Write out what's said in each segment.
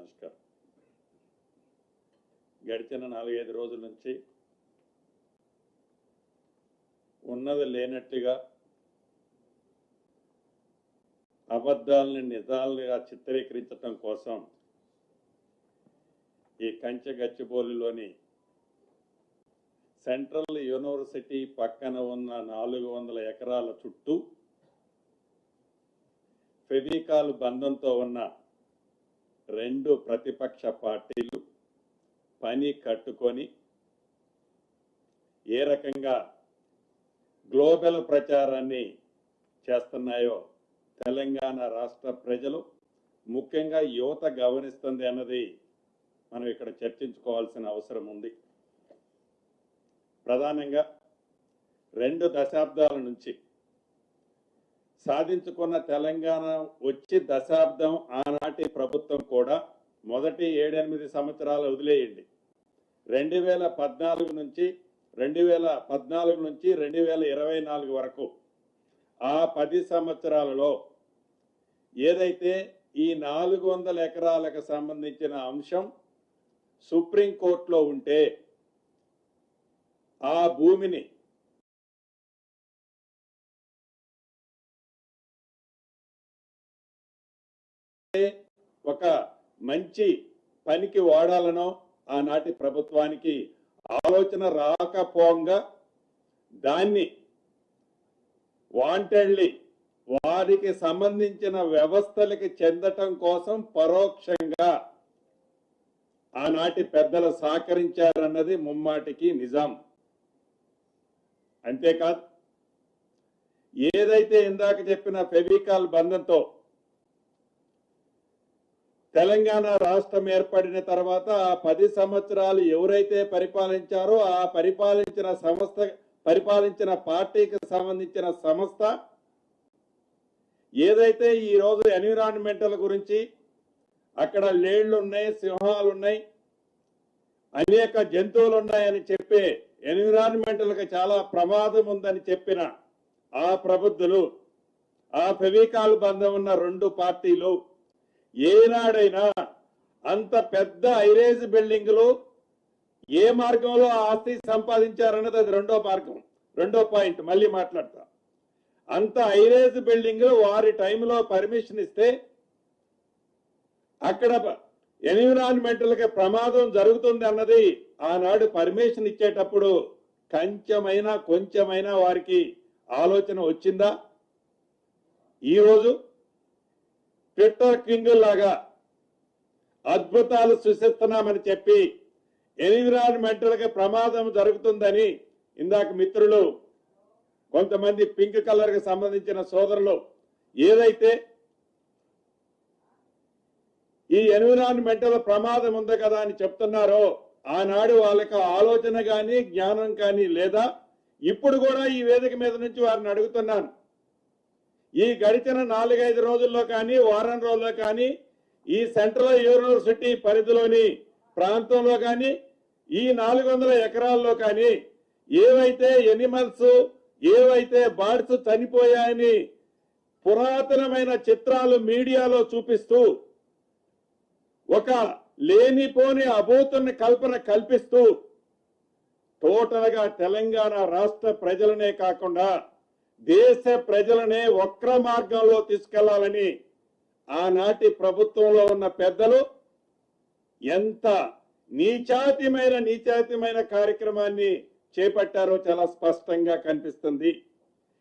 నమస్కారం. గడిచిన 4-5 రోజుల నుంచి ఉన్నది లేనట్టుగా అబద్ధాలని నిజాలుగా చిత్రీకరించడం కోసం ఈ కంచె గచ్చిబౌలిలోని సెంట్రల్ యూనివర్సిటీ పక్కన ఉన్న 400 ఎకరాల చుట్టూ ఫెవికాల్ బంధంతో ఉన్న 2 ప్రతిపక్ష పార్టీలు పని కట్టుకొని ఏ రకంగా గ్లోబల్ ప్రచారాన్ని చేస్తున్నాయో తెలంగాణ రాష్ట్ర ప్రజలు ముఖ్యంగా యువత గమనిస్తుంది అన్నది మనం ఇక్కడ చర్చించుకోవాల్సిన అవసరం ఉంది. ప్రధానంగా 2 దశాబ్దాల నుంచి సాధించుకున్న తెలంగాణ వచ్చి దశాబ్దం ఆనాటి ప్రభుత్వం కూడా మొదటి 7-8 సంవత్సరాలు వదిలేయండి, 2014 నుంచి 2024 వరకు ఆ 10 సంవత్సరాలలో ఏదైతే ఈ 400 ఎకరాలకు సంబంధించిన అంశం సుప్రీంకోర్టులో ఉంటే ఆ భూమిని ఒక మంచి పనికి వాడాలనో ఆనాటి ప్రభుత్వానికి ఆలోచన రాకపోగా దాన్ని వాంటెడ్లీ వారికి సంబంధించిన వ్యవస్థలకి చెందటం కోసం పరోక్షంగా ఆనాటి పెద్దలు సహకరించారన్నది ముమ్మాటికి నిజం. అంతేకాదు, ఏదైతే ఇందాక చెప్పిన ఫెవికాల్ బంధంతో తెలంగాణ రాష్ట్రం ఏర్పడిన తర్వాత ఆ 10 సంవత్సరాలు ఎవరైతే పరిపాలించారో ఆ పరిపాలించిన పార్టీకి సంబంధించిన సంస్థ ఏదైతే ఈ రోజు ఎన్విరాన్మెంటల్ గురించి అక్కడ లేళ్లు ఉన్నాయి, సింహాలు ఉన్నాయి, అనేక జంతువులు ఉన్నాయని చెప్పే ఎన్విరాన్మెంటల్ కి చాలా ప్రమాదం ఉందని చెప్పిన ఆ ప్రబుద్ధులు, ఆ ఫెవికాల్ బంధం ఉన్న 2 పార్టీలు ఏనాడైనా అంత పెద్ద ఐరేజ్ బిల్డింగులు ఏ మార్గంలో ఆస్తి సంపాదించారన్నది అది రెండో పాయింట్ మళ్ళీ మాట్లాడతా. అంత ఐరేజ్ బిల్డింగులు వారి టైంలో పర్మిషన్ ఇస్తే అక్కడ ఎన్విరాన్మెంటల్ కి ప్రమాదం జరుగుతుంది అన్నది ఆనాడు పర్మిషన్ ఇచ్చేటప్పుడు కొంచెమైనా వారికి ఆలోచన వచ్చిందా? ఈరోజు ట్విట్టర్ కింగ్ లాగా అద్భుతాలు సృష్టిస్తున్నామని చెప్పి ఎన్విరాన్మెంటల్ కి ప్రమాదం జరుగుతుందని ఇందాక మిత్రులు కొంతమంది పింక్ కలర్ కి సంబంధించిన సోదరులు ఏదైతే ఈ ఎన్విరాన్మెంటల్ ప్రమాదం ఉంది కదా అని చెప్తున్నారో ఆనాడు వాళ్ళకి ఆలోచన కానీ జ్ఞానం కానీ లేదా? ఇప్పుడు కూడా ఈ వేదిక మీద నుంచి వారిని అడుగుతున్నాను, ఈ గడిచిన 4-5 రోజుల్లో కానీ వారం రోజుల్లో కానీ ఈ సెంట్రల్ యూనివర్సిటీ పరిధిలోని ప్రాంతంలో కానీ ఈ 400 ఎకరాల్లో కానీ ఏవైతే ఎనిమల్స్, ఏవైతే బర్డ్స్ చనిపోయాయని పురాతనమైన చిత్రాలు మీడియాలో చూపిస్తూ ఒక లేనిపోని అభూతుని కల్పన కల్పిస్తూ టోటల్ గా తెలంగాణ రాష్ట్ర ప్రజలనే కాకుండా దేశ ప్రజలనే వక్ర మార్గంలో తీసుకెళ్లాలని ఆనాటి ప్రభుత్వంలో ఉన్న పెద్దలు ఎంత నీచాతిమైన కార్యక్రమాన్ని చేపట్టారో చాలా స్పష్టంగా కనిపిస్తుంది.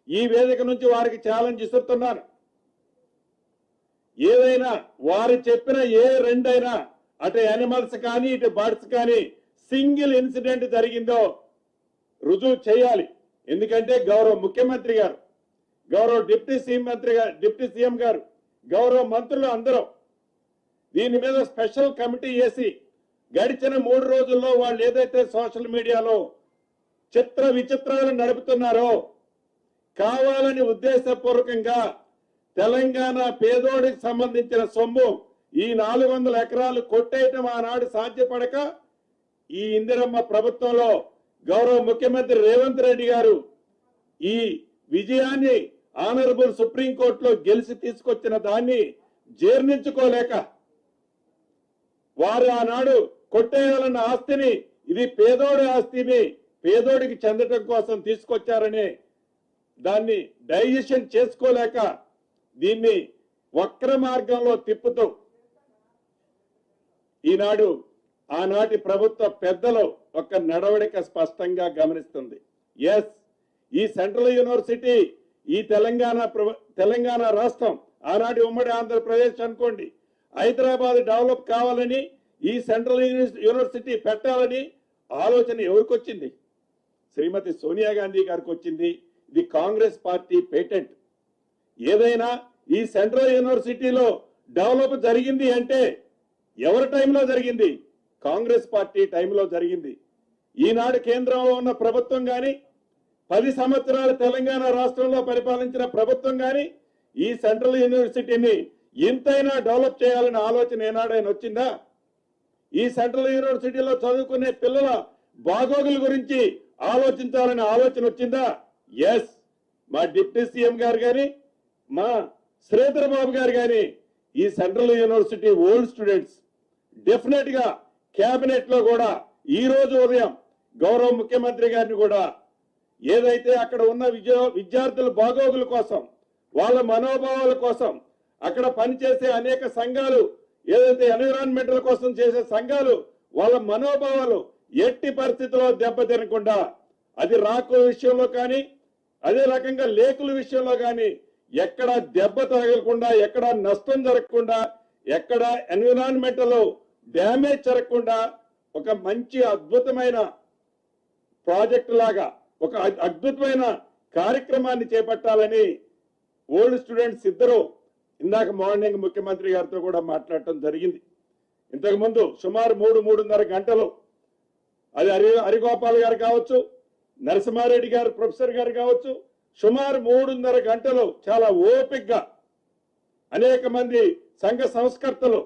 ఈ వేదిక నుంచి వారికి ఛాలెంజ్ ఇస్తున్నాను, ఏదైనా వారు చెప్పిన ఏ 2 అయినా అటు యానిమల్స్ కానీ ఇటు బర్డ్స్ కానీ సింగిల్ ఇన్సిడెంట్ జరిగిందో రుజువు చేయాలి. ఎందుకంటే గౌరవ ముఖ్యమంత్రి గారు, గౌరవ డిప్యూటీ సీఎం గారు, గౌరవ మంత్రులు అందరూ దీని మీద స్పెషల్ కమిటీ వేసి గడిచిన 3 రోజుల్లో వాళ్ళు ఏదైతే సోషల్ మీడియాలో చిత్ర విచిత్రాలు నడుపుతున్నారో కావాలని ఉద్దేశపూర్వకంగా తెలంగాణ పేదోడికి సంబంధించిన సొమ్ము ఈ 400 ఎకరాలు కొట్టేయటం ఆనాడు సాధ్యపడక ఈ ఇందిరమ్మ ప్రభుత్వంలో గౌరవ ముఖ్యమంత్రి రేవంత్ రెడ్డి గారు ఈ విజయాన్ని ఆనరబుల్ సుప్రీంకోర్టులో గెలిచి తీసుకొచ్చిన దాన్ని జీర్ణించుకోలేక వారు ఆనాడు కొట్టేయాలన్న ఆస్తిని ఇది పేదోడి ఆస్తిని పేదోడికి చెందటం కోసం తీసుకొచ్చారని దాన్ని డైజెషన్ చేసుకోలేక దీన్ని వక్ర మార్గంలో తిప్పుతూ ఈనాడు ఆనాటి ప్రభుత్వ పెద్దలు ఒక నడవడిక స్పష్టంగా గమనిస్తుంది. ఎస్, ఈ సెంట్రల్ యూనివర్సిటీ ఈ తెలంగాణ రాష్ట్రం ఆనాటి ఉమ్మడి ఆంధ్రప్రదేశ్ అనుకోండి, హైదరాబాద్ డెవలప్ కావాలని ఈ సెంట్రల్ యూనివర్సిటీ పెట్టాలని ఆలోచన ఎవరికి వచ్చింది? శ్రీమతి సోనియా గాంధీ గారికి వచ్చింది. ఇది కాంగ్రెస్ పార్టీ పేటెంట్. ఏదైనా ఈ సెంట్రల్ యూనివర్సిటీలో డెవలప్ జరిగింది అంటే ఎవరి టైంలో జరిగింది? కాంగ్రెస్ పార్టీ టైంలో జరిగింది. ఈనాడు కేంద్రంలో ఉన్న ప్రభుత్వం గాని 10 సంవత్సరాలు తెలంగాణ రాష్ట్రంలో పరిపాలించిన ప్రభుత్వం గాని ఈ సెంట్రల్ యూనివర్సిటీని ఇంతైనా డెవలప్ చేయాలనే ఆలోచన ఏనాడైనా వచ్చిందా? ఈ సెంట్రల్ యూనివర్సిటీలో చదువుకునే పిల్లల బాగోగుల గురించి ఆలోచించాలనే ఆలోచన వచ్చిందా? ఎస్, మా డిప్యూటీ సీఎం గారు గాని మా శ్రీధర్ బాబు గారు గాని ఈ central university old students definite గా కేబినెట్ లో కూడా ఈ రోజు ఉదయం గౌరవ ముఖ్యమంత్రి గారిని కూడా ఏదైతే అక్కడ ఉన్న విద్యార్థుల బాగోగుల కోసం వాళ్ళ మనోభావాల కోసం అక్కడ పనిచేసే అనేక సంఘాలు ఏదైతే ఎన్విరాన్మెంటల్ కోసం చేసే సంఘాలు వాళ్ళ మనోభావాలు ఎట్టి పరిస్థితుల్లో దెబ్బతినకుండా అది రాకు విషయంలో కానీ అదే రకంగా లేకుల విషయంలో కానీ ఎక్కడ దెబ్బ తగలకుండా ఎక్కడ నష్టం జరగకుండా ఎక్కడ ఎన్విరాన్మెంటల్ డ్యామేజ్ జరగకుండా ఒక మంచి అద్భుతమైన ప్రాజెక్టు లాగా ఒక అద్భుతమైన కార్యక్రమాన్ని చేపట్టాలని ఓల్డ్ స్టూడెంట్స్ ఇద్దరు ఇందాక మార్నింగ్ ముఖ్యమంత్రి గారితో కూడా మాట్లాడటం జరిగింది. ఇంతకు ముందు సుమారు 3-3.5 గంటలు అది హరిగోపాల్ గారు కావచ్చు, నరసింహారెడ్డి గారు ప్రొఫెసర్ గారు కావచ్చు, సుమారు 3.5 గంటలు చాలా ఓపికగా అనేక మంది సంఘ సంస్కర్తలు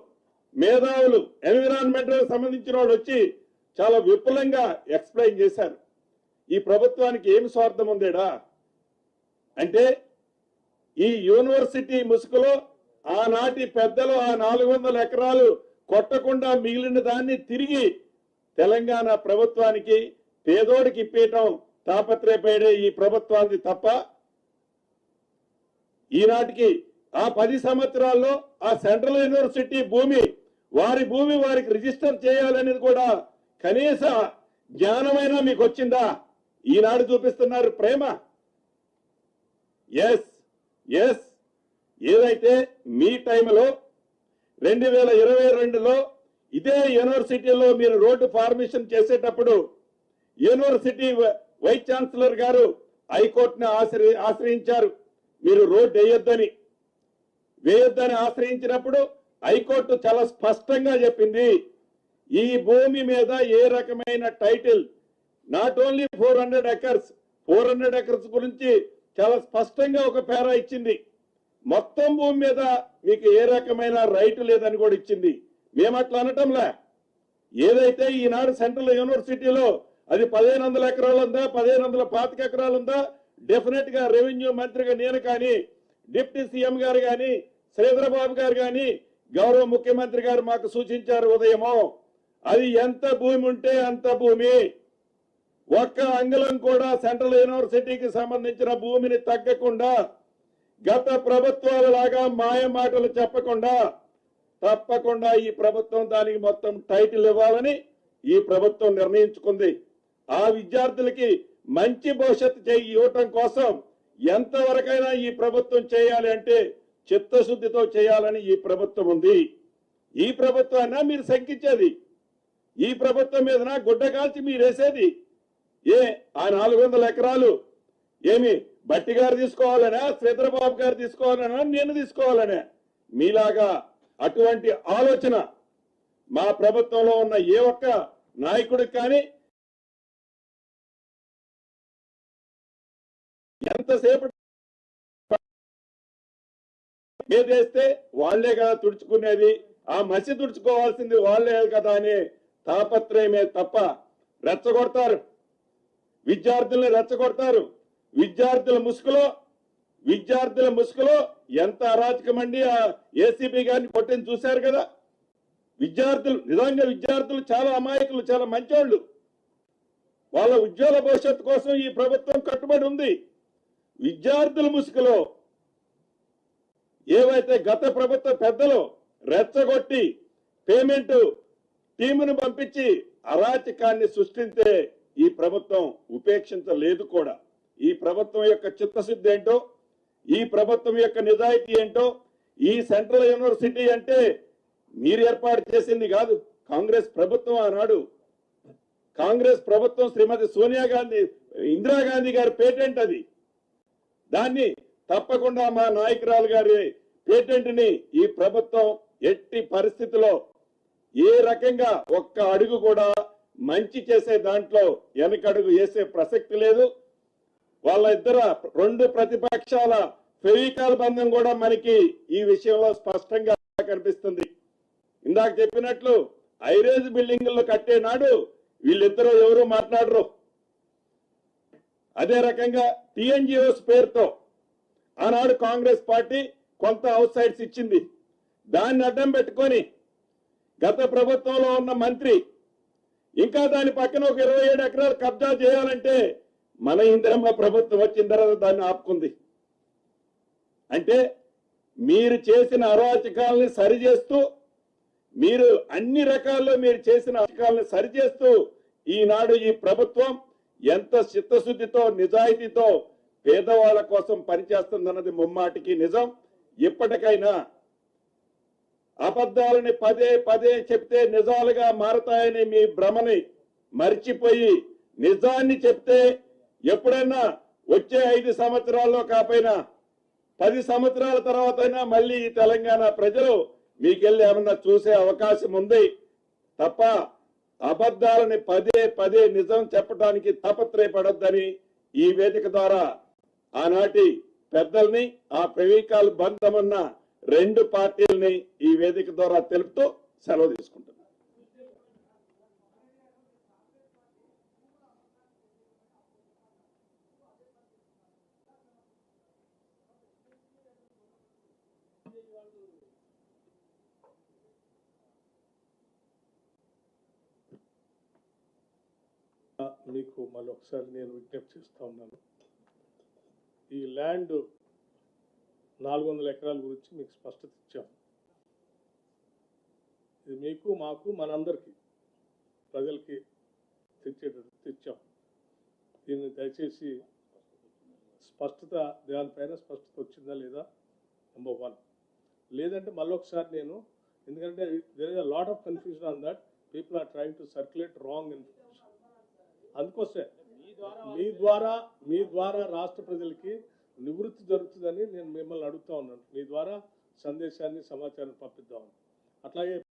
మేధావులు ఎన్విరాన్మెంటల్ సంబంధించిన వాళ్ళు వచ్చి చాలా విపులంగా ఎక్స్ప్లెయిన్ చేశారు. ఈ ప్రభుత్వానికి ఏమి స్వార్థం ఉందేడా అంటే ఈ యూనివర్సిటీ ముసుగులో ఆనాటి పెద్దలు ఆ 400 ఎకరాలు కొట్టకుండా మిగిలిన దాన్ని తిరిగి తెలంగాణ ప్రభుత్వానికి పేదోడికి ఇప్పేయటం తాపత్రయపడే ఈ ప్రభుత్వానికి తప్ప ఈనాటికి ఆ 10 సంవత్సరాల్లో ఆ సెంట్రల్ యూనివర్సిటీ భూమి వారికి రిజిస్టర్ చేయాలనేది కూడా కనీస జ్ఞానమైనా మీకు వచ్చిందా? ఈనాడు చూపిస్తున్నారు ప్రేమ. ఎస్ ఎస్, ఏదైతే మీ టైంలో 2022లో ఇదే యూనివర్సిటీలో మీరు రోడ్డు ఫార్మేషన్ చేసేటప్పుడు యూనివర్సిటీ వైస్ ఛాన్సలర్ గారు హైకోర్టుని ఆశ్రయించారు. మీరు రోడ్డు వేయొద్దని ఆశ్రయించినప్పుడు హైకోర్టు చాలా స్పష్టంగా చెప్పింది ఈ భూమి మీద ఏ రకమైన టైటిల్ నాట్ ఓన్లీ 400 ఎకర్స్ గురించి చాలా స్పష్టంగా ఒక పేరా ఇచ్చింది. మొత్తం భూమి మీద మీకు ఏ రకమైన రైట్ లేదని కూడా ఇచ్చింది. మేము అట్లా అనటంలే. ఏదైతే ఈనాడు సెంట్రల్ యూనివర్సిటీలో అది 1500 ఎకరాలు ఉందా 1525 ఎకరాలు ఉందా డెఫినెట్ గా రెవెన్యూ మంత్రిగా నేను కానీ డిప్యూటీ సీఎం గారు కానీ శ్రీధర్ బాబు గారు కానీ గౌరవ ముఖ్యమంత్రి గారు మాకు సూచించారు ఉదయమో అది ఎంత భూమి ఉంటే అంత భూమి ఒక్క అంగుళం కూడా సెంట్రల్ యూనివర్సిటీకి సంబంధించిన భూమిని తగ్గకుండా గత ప్రభుత్వాల లాగా మాయ మాటలు చెప్పకుండా తప్పకుండా ఈ ప్రభుత్వం దానికి మొత్తం టైటిల్ ఇవ్వాలని ఈ ప్రభుత్వం నిర్ణయించుకుంది. ఆ విద్యార్థులకి మంచి భవిష్యత్తు ఇవ్వటం కోసం ఎంతవరకైనా ఈ ప్రభుత్వం చేయాలి అంటే చిత్తశుద్ధితో చేయాలని ఈ ప్రభుత్వం ఉంది. ఈ ప్రభుత్వాన్ని మీరు శంకించేది, ఈ ప్రభుత్వం మీద గుడ్డ కాల్చి మీరు వేసేది ఆ 400 ఎకరాలు ఏమి బట్టి గారు తీసుకోవాలనా శ్రీధర్ బాబు గారు తీసుకోవాలనా నేను తీసుకోవాలనే? మీలాగా అటువంటి ఆలోచన మా ప్రభుత్వంలో ఉన్న ఏ ఒక్క నాయకుడికి కానీ ఎంతసేపు ఏదేస్తే వాళ్లే కదా తుడుచుకునేది, ఆ మసి తుడుచుకోవాల్సింది వాళ్లే కదా అనే తాపత్రయమే తప్ప రెచ్చగొడతారు, విద్యార్థుల్ని రెచ్చగొడతారు. విద్యార్థుల ముసుగులో ఎంత అరాచకమండి ఆ ఏసీబీ గారిని కొట్టింది చూశారు కదా. విద్యార్థులు చాలా అమాయకులు, చాలా మంచోళ్ళు. వాళ్ళ ఉజ్వల భవిష్యత్తు కోసం ఈ ప్రభుత్వం కట్టుబడి ఉంది. విద్యార్థుల ముసుగులో ఏవైతే గత ప్రభుత్వ పెద్దలు రెచ్చగొట్టి పేమెంట్ టీమును పంపించి అరాచకాన్ని సృష్టించే ఈ ప్రభుత్వం ఉపేక్షించలేదు కూడా. ఈ ప్రభుత్వం యొక్క చిత్తశుద్ధి ఏంటో, ఈ ప్రభుత్వం యొక్క నిజాయితీ ఏంటో, ఈ సెంట్రల్ యూనివర్సిటీ అంటే మీరు ఏర్పాటు చేసింది కాదు, కాంగ్రెస్ ప్రభుత్వం ఆనాడు. కాంగ్రెస్ ప్రభుత్వం శ్రీమతి సోనియా గాంధీ, ఇందిరాగాంధీ గారి పేటెంట్ అది. దాన్ని తప్పకుండా మా నాయకురాలు గారి పేటెంట్ ని ఈ ప్రభుత్వం ఎట్టి పరిస్థితిలో ఏ రకంగా ఒక్క అడుగు కూడా మంచి చేసే దాంట్లో వెనకడుగు వేసే ప్రసక్తి లేదు. వాళ్ళ రెండు ప్రతిపక్షాల ఫెవికాల్ బంధం కూడా మనకి ఈ విషయంలో స్పష్టంగా కనిపిస్తుంది. ఇందాక చెప్పినట్లు ఐరేజ్ బిల్డింగుల్లో కట్టే నాడు వీళ్ళిద్దరూ ఎవరు మాట్లాడరు. అదే రకంగా టీఎన్జిఓస్ పేరుతో ఆనాడు కాంగ్రెస్ పార్టీ కొంత అవుట్ సైడ్స్ ఇచ్చింది. దాన్ని అడ్డం పెట్టుకొని గత ప్రభుత్వంలో ఉన్న మంత్రి ఇంకా దాని పక్కన ఒక 27 ఎకరాలు కబ్జా చేయాలంటే మన ఇందిరమ్మ ప్రభుత్వం వచ్చిన తర్వాత దాన్ని ఆపుకుంది. అంటే మీరు చేసిన అరాచకాలని సరిచేస్తూ, మీరు అన్ని రకాల్లో మీరు చేసిన అరాచకాలను సరిచేస్తూ ఈనాడు ఈ ప్రభుత్వం ఎంత చిత్తశుద్ధితో నిజాయితీతో పేదవాళ్ల కోసం పనిచేస్తుందన్నది ముమ్మాటికి నిజం. ఇప్పటికైనా అబద్ధాలని పదే పదే చెప్తే నిజాలుగా మారతాయని మీ భ్రమని మర్చిపోయి నిజాన్ని చెప్తే ఎప్పుడైనా వచ్చే 5 సంవత్సరాల్లో కాకపోయినా 10 సంవత్సరాల తర్వాత అయినా మళ్ళీ ఈ తెలంగాణ ప్రజలు మీకెళ్ళి ఏమన్నా చూసే అవకాశం ఉంది తప్ప అబద్ధాలని పదే పదే నిజం చెప్పడానికి తాపత్రయపడొద్దని ఈ వేదిక ద్వారా ఆనాటి పెద్దల్ని, ఆ ప్రవీకాల్ బంధమున్న 2 పార్టీలని ఈ వేదిక ద్వారా తెలుపుతూ సెలవు తీసుకుంటున్నాను. మీకు మళ్ళీ ఒకసారి నేను విజ్ఞప్తి చేస్తా ఉన్నాను. ఈ ల్యాండ్ 400 ఎకరాల గురించి మీకు స్పష్టత ఇచ్చాం. ఇది మీకు, మాకు, మనందరికీ ప్రజలకి తెచ్చాం. దీన్ని దయచేసి స్పష్టత, దానిపైన స్పష్టత వచ్చిందా లేదా నెంబర్ 1. లేదంటే మళ్ళీ ఒకసారి నేను, ఎందుకంటే there is a lot of confusion on that, people are trying to circulate wrong information. అందుకోసమే మీ ద్వారా రాష్ట్ర ప్రజలకి నివృత్తి జరుగుతుందని నేను మిమ్మల్ని అడుగుతా ఉన్నాను. మీ ద్వారా సందేశాన్ని, సమాచారం పంపిద్దామని. అట్లాగే